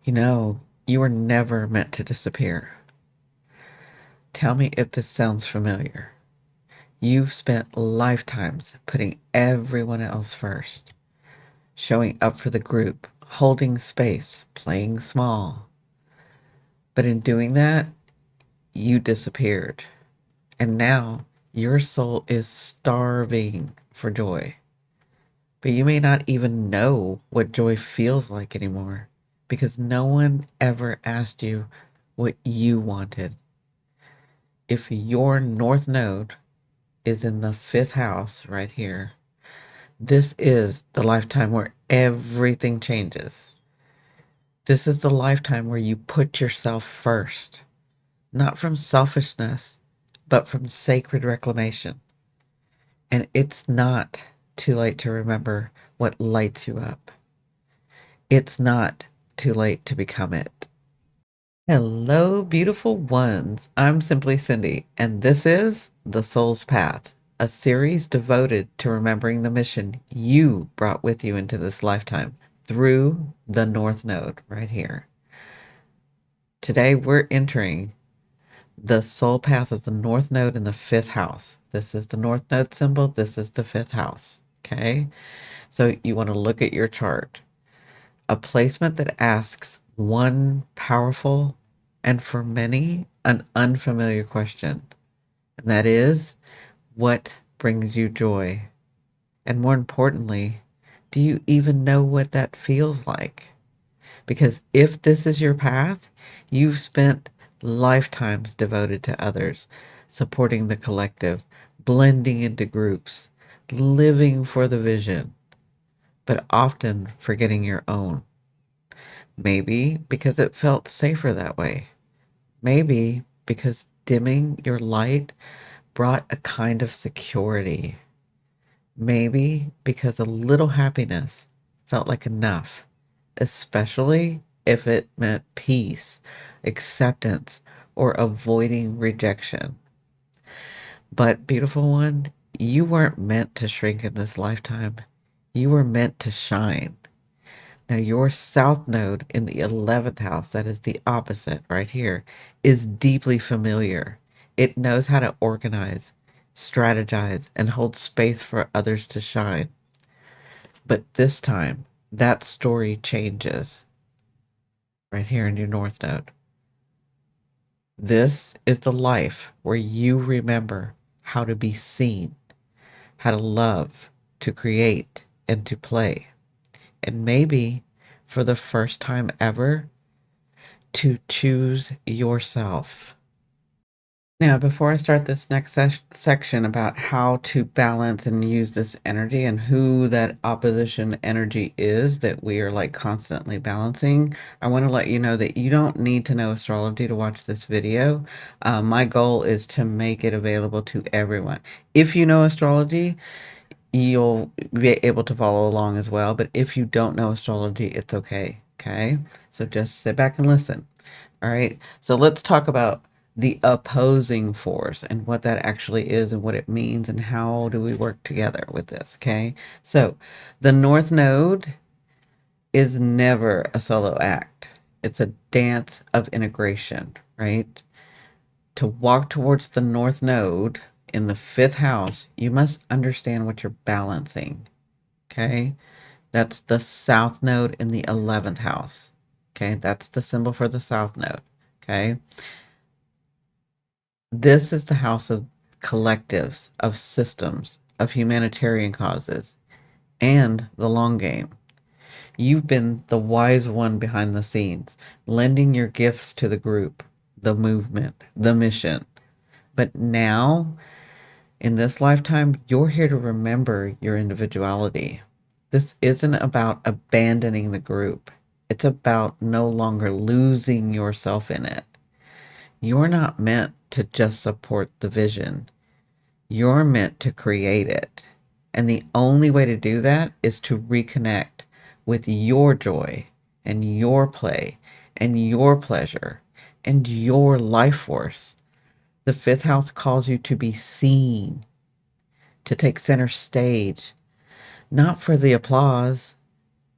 You know, you were never meant to disappear. Tell me if this sounds familiar. You've spent lifetimes putting everyone else first, showing up for the group, holding space, playing small. But in doing that, you disappeared. And now your soul is starving for joy. But you may not even know what joy feels like anymore because no one ever asked you what you wanted. If your north node is in the fifth house right here, this is the lifetime where everything changes. This is the lifetime where you put yourself first, not from selfishness, but from sacred reclamation. And it's not too late to remember what lights you up. It's not too late to become it. Hello, beautiful ones. I'm Simply Cindy, and this is The Soul's Path, a series devoted to remembering the mission you brought with you into this lifetime through the North Node right here. Today, we're entering the soul path of the North Node in the fifth house. This is the North Node symbol. This is the fifth house. Okay. So you want to look at your chart. A placement that asks one powerful and for many an unfamiliar question. And that is, what brings you joy? And more importantly, do you even know what that feels like? Because if this is your path, you've spent lifetimes devoted to others, supporting the collective, blending into groups, living for the vision, but often forgetting your own. Maybe because it felt safer that way. Maybe because dimming your light brought a kind of security. Maybe because a little happiness felt like enough, especially if it meant peace, acceptance, or avoiding rejection. But, beautiful one, you weren't meant to shrink in this lifetime. You were meant to shine. Now, your south node in the 11th house, that is the opposite right here, is deeply familiar. It knows how to organize, strategize, and hold space for others to shine. But this time, that story changes right here in your north node. This is the life where you remember how to be seen, how to love, to create, and to play. And maybe for the first time ever, to choose yourself. Now, before I start this next section about how to balance and use this energy and who that opposition energy is that we are like constantly balancing, I want to let you know that you don't need to know astrology to watch this video. My goal is to make it available to everyone. If you know astrology, you'll be able to follow along as well. But if you don't know astrology, it's okay. Okay. So just sit back and listen. All right. So let's talk about the opposing force and what that actually is and what it means and how do we work together with this. Okay. So the North Node is never a solo act. It's a dance of integration, right? To walk towards the North Node in the fifth house, you must understand what you're balancing. Okay. That's the South Node in the 11th house. Okay. That's the symbol for the South Node. Okay. This is the house of collectives, of systems, of humanitarian causes, and the long game. You've been the wise one behind the scenes, lending your gifts to the group, the movement, the mission. But now, in this lifetime, you're here to remember your individuality. This isn't about abandoning the group. It's about no longer losing yourself in it. You're not meant to just support the vision. You're meant to create it. And the only way to do that is to reconnect with your joy and your play and your pleasure and your life force. The fifth house calls you to be seen, to take center stage, not for the applause,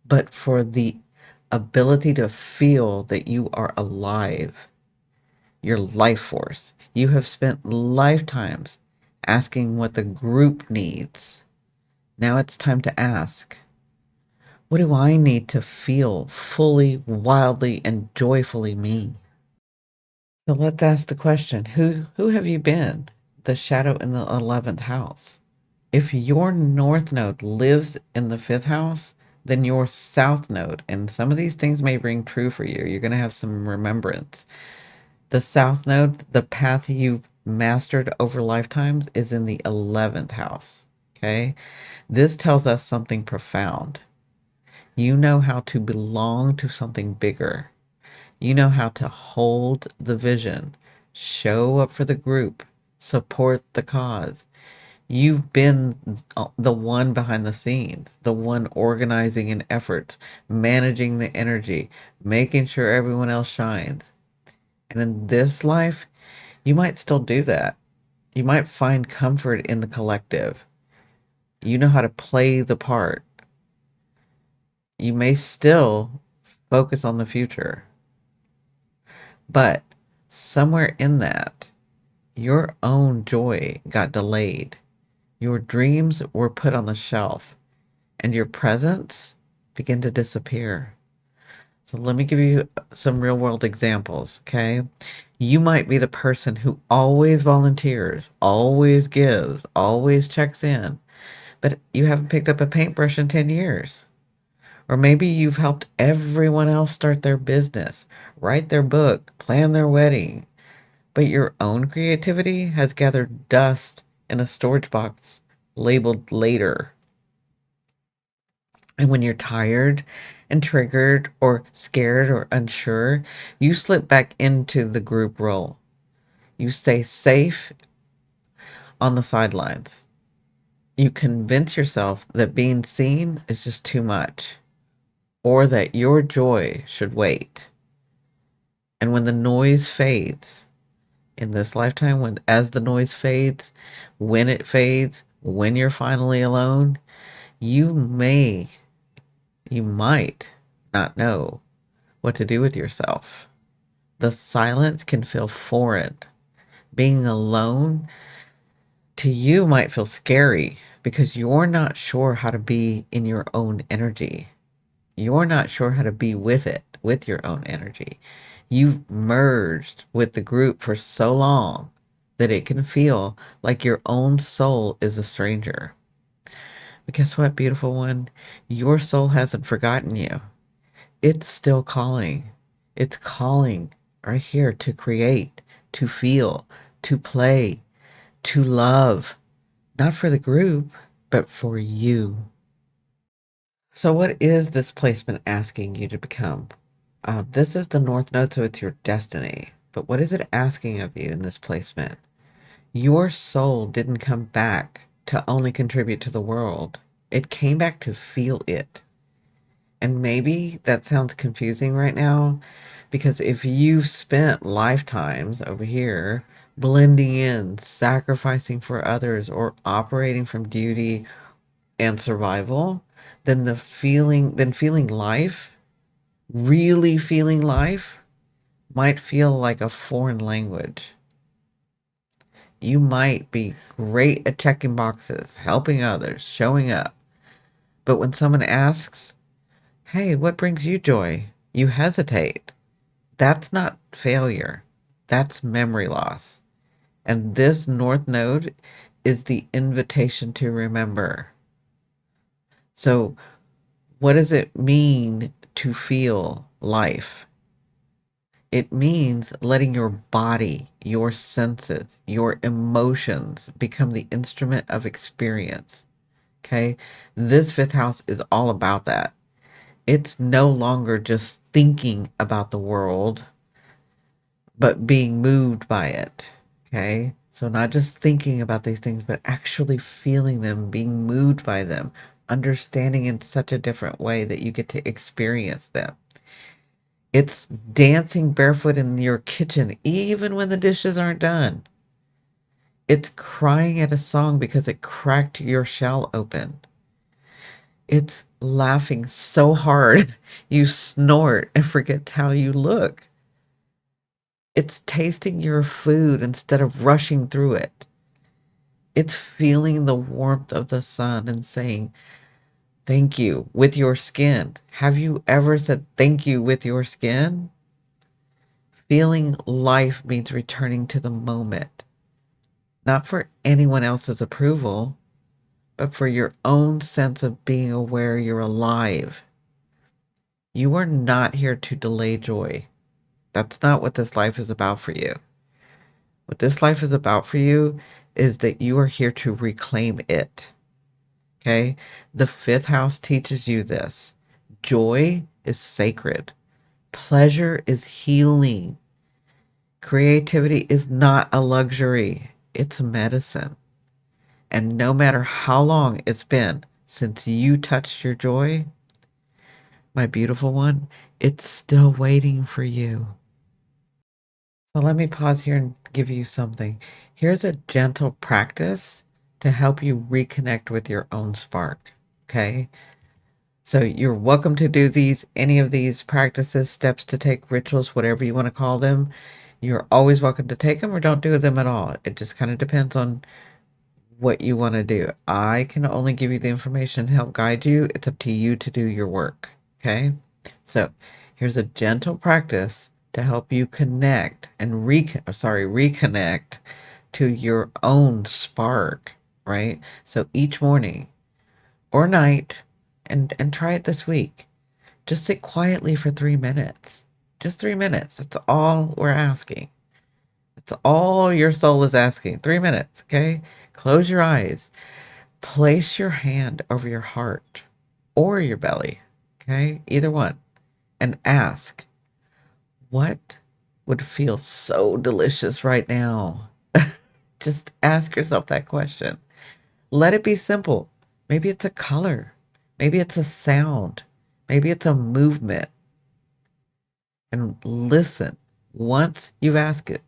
but for the ability to feel that you are alive, your life force. You have spent lifetimes asking what the group needs. Now it's time to ask, what do I need to feel fully, wildly, and joyfully me? So let's ask the question, who have you been? The shadow in the 11th house. If your north node lives in the 5th house, then your south node, and some of these things may ring true for you. You're going to have some remembrance. The south node, the path you've mastered over lifetimes, is in the 11th house. Okay? This tells us something profound. You know how to belong to something bigger. You know how to hold the vision, show up for the group, support the cause. You've been the one behind the scenes, the one organizing in efforts, managing the energy, making sure everyone else shines. And in this life, you might still do that. You might find comfort in the collective. You know how to play the part. You may still focus on the future. But somewhere in that, your own joy got delayed. Your dreams were put on the shelf, and your presence began to disappear. So let me give you some real world examples, okay? You might be the person who always volunteers, always gives, always checks in, but you haven't picked up a paintbrush in 10 years. Or maybe you've helped everyone else start their business, write their book, plan their wedding, but your own creativity has gathered dust in a storage box labeled later. And when you're tired and triggered or scared or unsure, you slip back into the group role. You stay safe on the sidelines. You convince yourself that being seen is just too much, or that your joy should wait. And when the noise fades, in this lifetime, when as the noise fades, when you're finally alone, you may, you might not know what to do with yourself. The silence can feel foreign. Being alone to you might feel scary because you're not sure how to be in your own energy. You're not sure how to be with it, with your own energy. You've merged with the group for so long that it can feel like your own soul is a stranger. But guess what, beautiful one? Your soul hasn't forgotten you. It's still calling. It's calling right here to create, to feel, to play, to love. Not for the group, but for you. So, what is this placement asking you to become? This is the North Node, so it's your destiny. But what is it asking of you in this placement? Your soul didn't come back to only contribute to the world, it came back to feel it. And maybe that sounds confusing right now because if you've spent lifetimes over here blending in, sacrificing for others, or operating from duty and survival, then feeling life, really feeling life, might feel like a foreign language. You might be great at checking boxes, helping others, showing up. But when someone asks, hey, what brings you joy? You hesitate. That's not failure. That's memory loss. And this North Node is the invitation to remember. So, what does it mean to feel life? It means letting your body, your senses, your emotions become the instrument of experience. Okay? This 5th house is all about that. It's no longer just thinking about the world, but being moved by it. Okay? So, not just thinking about these things, but actually feeling them, being moved by them, understanding in such a different way that you get to experience them. It's dancing barefoot in your kitchen, even when the dishes aren't done. It's crying at a song because it cracked your shell open. It's laughing so hard you snort and forget how you look. It's tasting your food instead of rushing through it. It's feeling the warmth of the sun and saying thank you with your skin. Have you ever said thank you with your skin? Feeling life means returning to the moment, not for anyone else's approval, but for your own sense of being aware you're alive. You are not here to delay joy. That's not what this life is about for you. What this life is about for you is that you are here to reclaim it. Okay? The fifth house teaches you this. Joy is sacred. Pleasure is healing. Creativity is not a luxury, it's medicine. And no matter how long it's been since you touched your joy, my beautiful one, it's still waiting for you. So let me pause here and give you something. Here's a gentle practice to help you reconnect with your own spark. Okay. So you're welcome to do any of these practices, steps to take, rituals, whatever you want to call them. You're always welcome to take them or don't do them at all. It just kind of depends on what you want to do. I can only give you the information and help guide you. It's up to you to do your work. Okay. So here's a gentle practice to help you connect and reconnect to your own spark, right? So each morning or night, and try it this week. Just sit quietly for 3 minutes. Just 3 minutes. That's all we're asking. That's all your soul is asking. 3 minutes, okay? Close your eyes. Place your hand over your heart or your belly, okay? Either one. And ask, what would feel so delicious right now? Just ask yourself that question. Let it be simple. Maybe it's a color. Maybe it's a sound. Maybe it's a movement. And listen. Once you've asked it,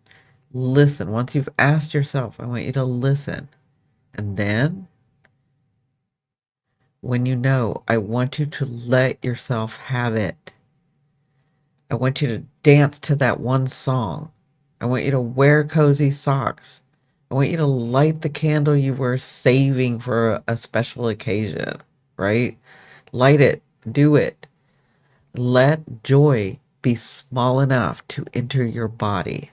listen. Once you've asked yourself, I want you to listen. And then, when you know, I want you to let yourself have it. I want you to dance to that one song. I want you to wear cozy socks. I want you to light the candle you were saving for a special occasion, right? Light it, do it. Let joy be small enough to enter your body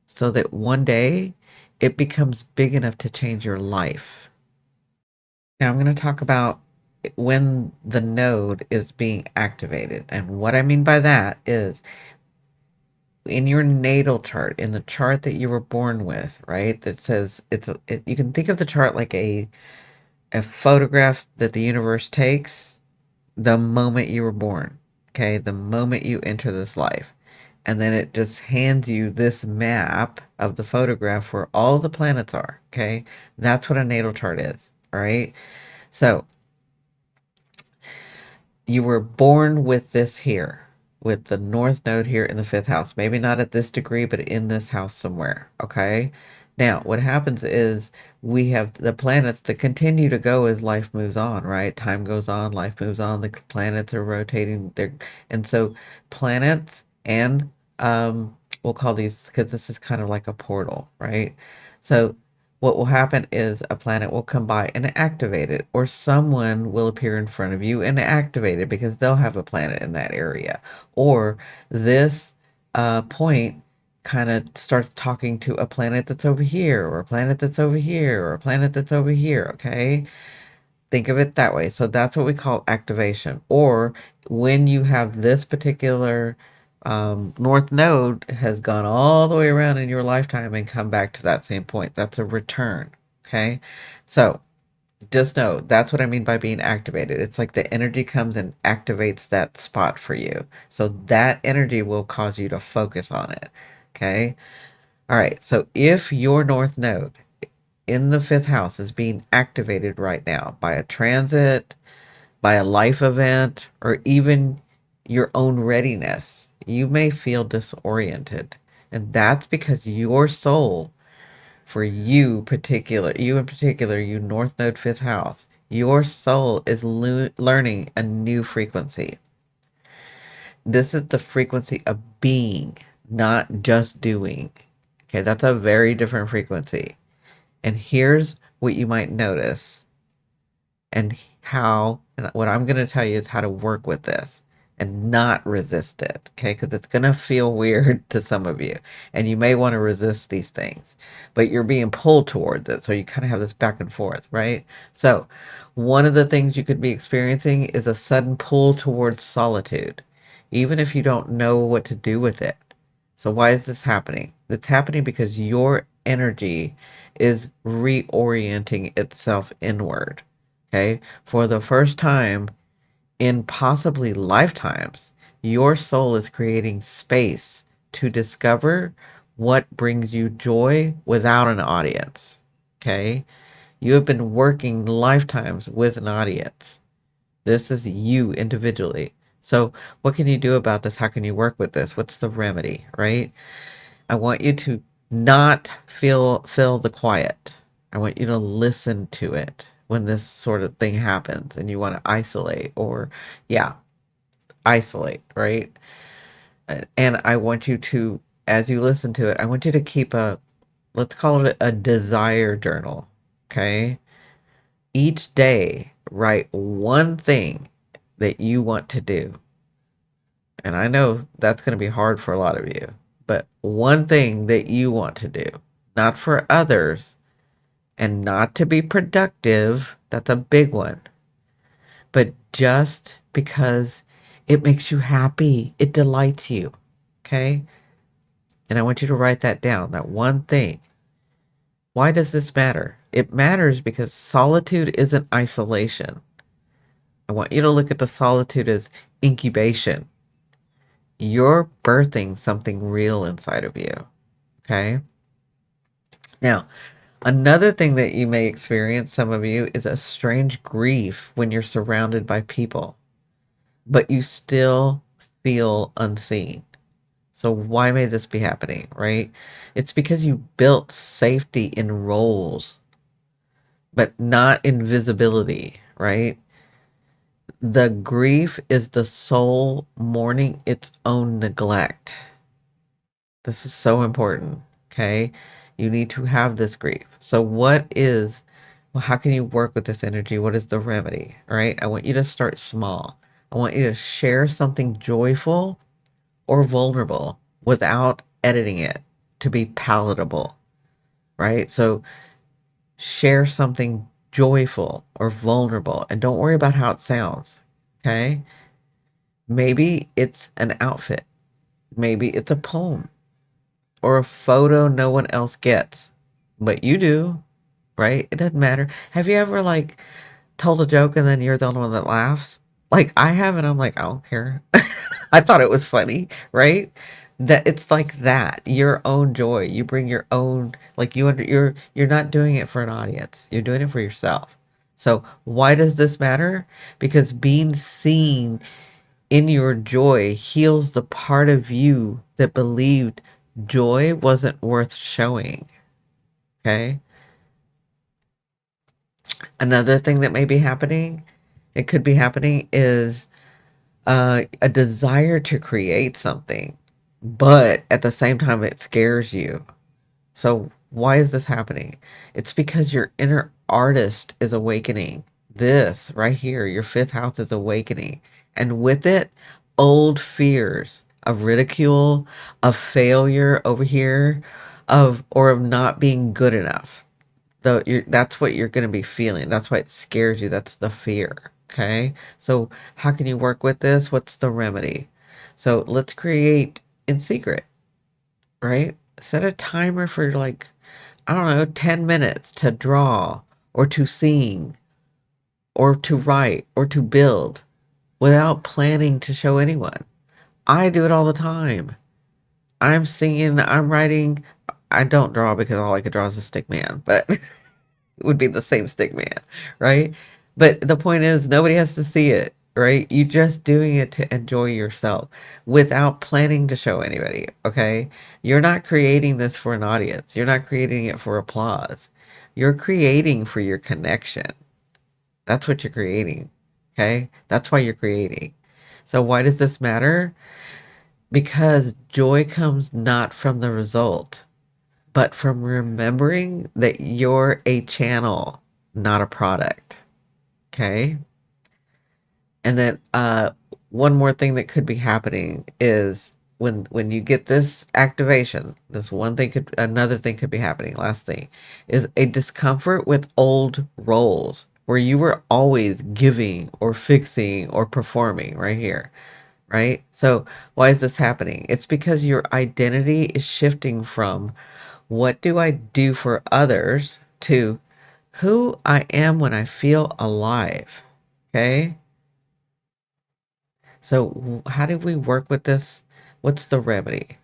so that one day it becomes big enough to change your life. Now, I'm going to talk about when the node is being activated. And what I mean by that is in your natal chart, in the chart that you were born with, right? That says you can think of the chart like a photograph that the universe takes the moment you were born, okay? The moment you enter this life. And then it just hands you this map of the photograph where all the planets are, okay? That's what a natal chart is, all right? So you were born with this here, with the north node here in the fifth house. Maybe not at this degree, but in this house somewhere, okay? Now, what happens is we have the planets that continue to go as life moves on, right? Time goes on, life moves on, the planets are rotating there. And so planets and we'll call these because this is kind of like a portal, right? So what will happen is a planet will come by and activate it, or someone will appear in front of you and activate it because they'll have a planet in that area. Or this point kind of starts talking to a planet that's over here, or a planet that's over here, or a planet that's over here, okay? Think of it that way. So that's what we call activation. Or when you have this particular north node has gone all the way around in your lifetime and come back to that same point. That's a return. Okay. So just know that's what I mean by being activated. It's like the energy comes and activates that spot for you. So that energy will cause you to focus on it. Okay. All right. So if your north node in the fifth house is being activated right now by a transit, by a life event, or even your own readiness, you may feel disoriented. And that's because your soul, for you in particular, you North Node fifth house, Your soul is learning a new frequency. This is the frequency of being, not just doing. Okay, that's a very different frequency. And here's what you might notice, and how, and what I'm going to tell you is how to work with this and not resist it. Okay, because it's going to feel weird to some of you, and you may want to resist these things, but you're being pulled towards it. So you kind of have this back and forth, right? So one of the things you could be experiencing is a sudden pull towards solitude, even if you don't know what to do with it. So why is this happening? It's happening because your energy is reorienting itself inward. Okay. For the first time in possibly lifetimes, your soul is creating space to discover what brings you joy without an audience. Okay. You have been working lifetimes with an audience. This is you individually. So, what can you do about this? How can you work with this? What's the remedy, right? I want you to not feel the quiet. I want you to listen to it when this sort of thing happens and you want to isolate or yeah, isolate, right? And I want you to, as you listen to it, I want you to keep a, let's call it a desire journal. Okay? Each day write one thing that you want to do. And I know that's going to be hard for a lot of you, but one thing that you want to do, not for others and not to be productive. That's a big one, but just because it makes you happy, it delights you. Okay. And I want you to write that down, that one thing. Why does this matter? It matters because solitude isn't isolation. I want you to look at the solitude as incubation. You're birthing something real inside of you. Okay. Now, another thing that you may experience, some of you, is a strange grief when you're surrounded by people, but you still feel unseen. So, why may this be happening, right? It's because you built safety in roles, but not in visibility, right? The grief is the soul mourning its own neglect. This is so important. Okay. You need to have this grief. So, well, how can you work with this energy? What is the remedy? All right. I want you to start small. I want you to share something joyful or vulnerable without editing it to be palatable. Right. So, share something joyful or vulnerable and don't worry about how it sounds. Okay. Maybe it's an outfit, maybe it's a poem or a photo no one else gets, but you do, right? It doesn't matter. Have you ever like told a joke and then you're the only one that laughs? Like I have, and I'm like, I don't care. I thought it was funny, right? That it's like that. Your own joy. You bring your own, like you're not doing it for an audience. You're doing it for yourself. So why does this matter? Because being seen in your joy heals the part of you that believed joy wasn't worth showing. Okay. Another thing that may be happening, it could be happening, is a desire to create something, but at the same time, it scares you. So, why is this happening? It's because your inner artist is awakening. This right here, your fifth house is awakening. And with it, old fears of ridicule, of failure over here, or of not being good enough. Though that's what you're going to be feeling. That's why it scares you. That's the fear. Okay. So, how can you work with this? What's the remedy? So, let's create in secret, right? Set a timer for like, I don't know, 10 minutes to draw or to sing or to write or to build without planning to show anyone. I do it all the time. I'm singing, I'm writing. I don't draw because all I could draw is a stick man, but it would be the same stick man, right? But the point is, nobody has to see it, right? You just doing it to enjoy yourself without planning to show anybody, okay? You're not creating this for an audience. You're not creating it for applause. You're creating for your connection. That's what you're creating. Okay? That's why you're creating. So why does this matter? Because joy comes not from the result, but from remembering that you're a channel, not a product. Okay? And then one more thing that could be happening is when you get this activation, this one thing could another thing could be happening. Last thing is a discomfort with old roles where you were always giving or fixing or performing right here, right? So why is this happening? It's because your identity is shifting from what do I do for others to who I am when I feel alive. Okay? So, how do we work with this? What's the remedy?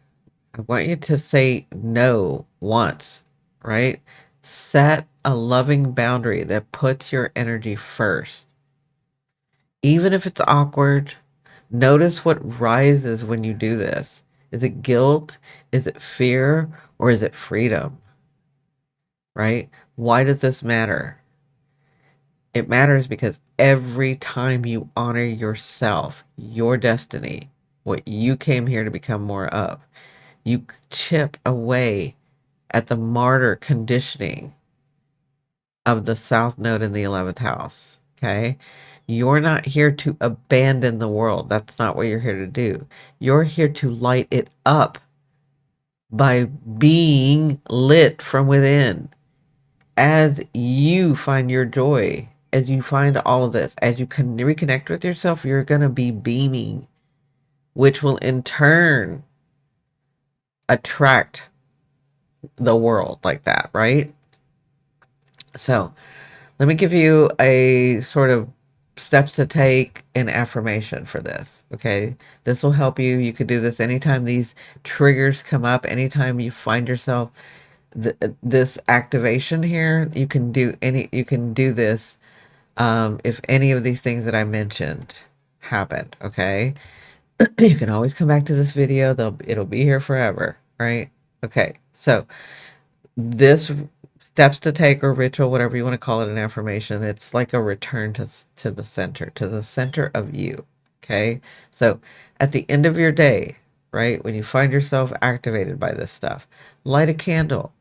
I want you to say no once, right? Set a loving boundary that puts your energy first. Even if it's awkward, notice what rises when you do this. Is it guilt? Is it fear? Or is it freedom? Right? Why does this matter? It matters because every time you honor yourself, your destiny, what you came here to become more of, you chip away at the martyr conditioning of the South Node in the 11th house. Okay. You're not here to abandon the world. That's not what you're here to do. You're here to light it up by being lit from within. As you find your joy, as you find all of this, as you can reconnect with yourself, you're going to be beaming, which will in turn attract the world like that, right? So let me give you a sort of steps to take an affirmation for this. Okay. This will help you. You could do this anytime these triggers come up, anytime you find yourself this activation here, you can do this if any of these things that I mentioned happened, okay? You can always come back to this video. It'll be here forever, right? Okay, so this steps to take or ritual, whatever you want to call it, an affirmation. It's like a return to the center of you. Okay, so at the end of your day, right, when you find yourself activated by this stuff, light a candle.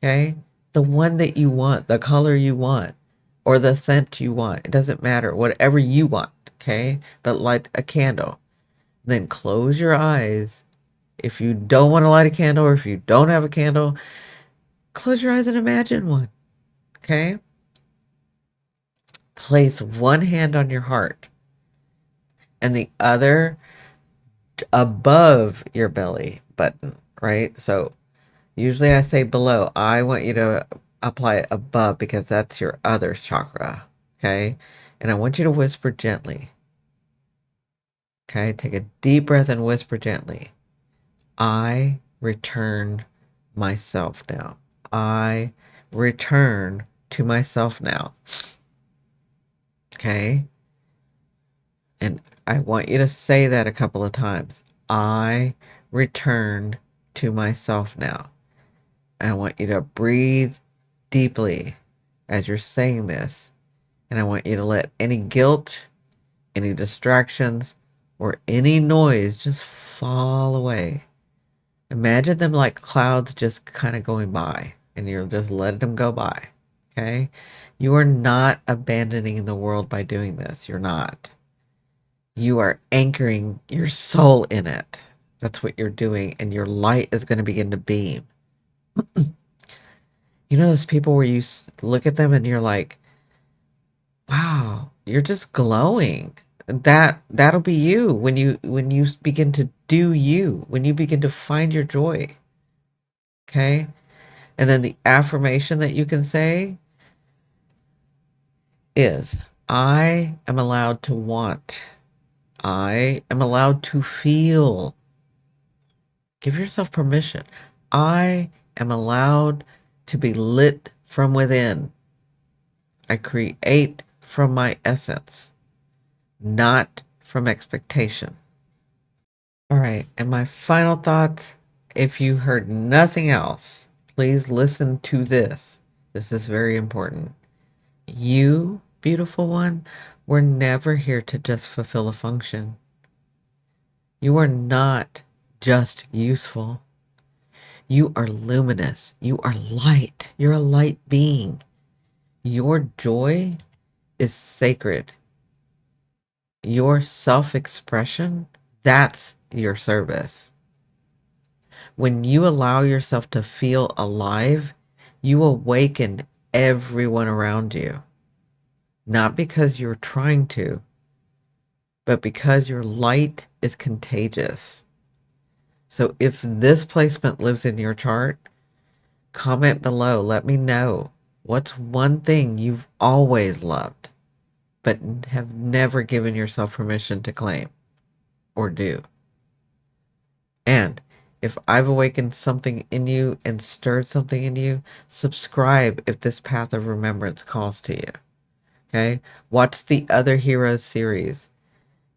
Okay, the one that you want, the color you want, or the scent you want. It doesn't matter, whatever you want. Okay, but light a candle. Then close your eyes. If you don't want to light a candle, or if you don't have a candle, close your eyes and imagine one. Okay? Place one hand on your heart and the other above your belly button, right? So usually I say below. I want you to apply it above because that's your other chakra. Okay? And I want you to whisper gently. Okay? Take a deep breath and whisper gently. I return myself now. I return to myself now. Okay? And I want you to say that a couple of times. I return to myself now. I want you to breathe deeply as you're saying this. And I want you to let any guilt, any distractions, or any noise just fall away. Imagine them like clouds just kind of going by, and you're just letting them go by. Okay? You are not abandoning the world by doing this. You're not. You are anchoring your soul in it. That's what you're doing, and your light is going to begin to beam. You know those people where you look at them and you're like, "Wow, you're just glowing." That'll be you when you begin to do you, when you begin to find your joy. Okay? And then the affirmation that you can say is, I am allowed to want. I am allowed to feel. Give yourself permission. I am allowed to be lit from within. I create from my essence, not from expectation. All right. And my final thought, if you heard nothing else, please listen to this. This is very important. You Beautiful one, we're never here to just fulfill a function. You are not just useful. You are luminous. You are light. You're a light being. Your joy is sacred. Your self expression, that's your service. When you allow yourself to feel alive, you awaken everyone around you. Not because you're trying to, but because your light is contagious. So if this placement lives in your chart, comment below. Let me know. What's one thing you've always loved, but have never given yourself permission to claim or do? And if I've awakened something in you and stirred something in you, subscribe if this path of remembrance calls to you. Okay? Watch the other Heroes series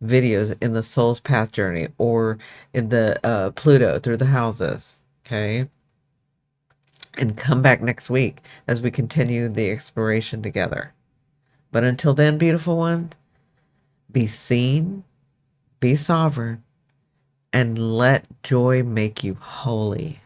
videos in the Soul's Path Journey or in the Pluto through the houses. Okay? And come back next week as we continue the exploration together. But until then, beautiful one, be seen, be sovereign, and let joy make you holy.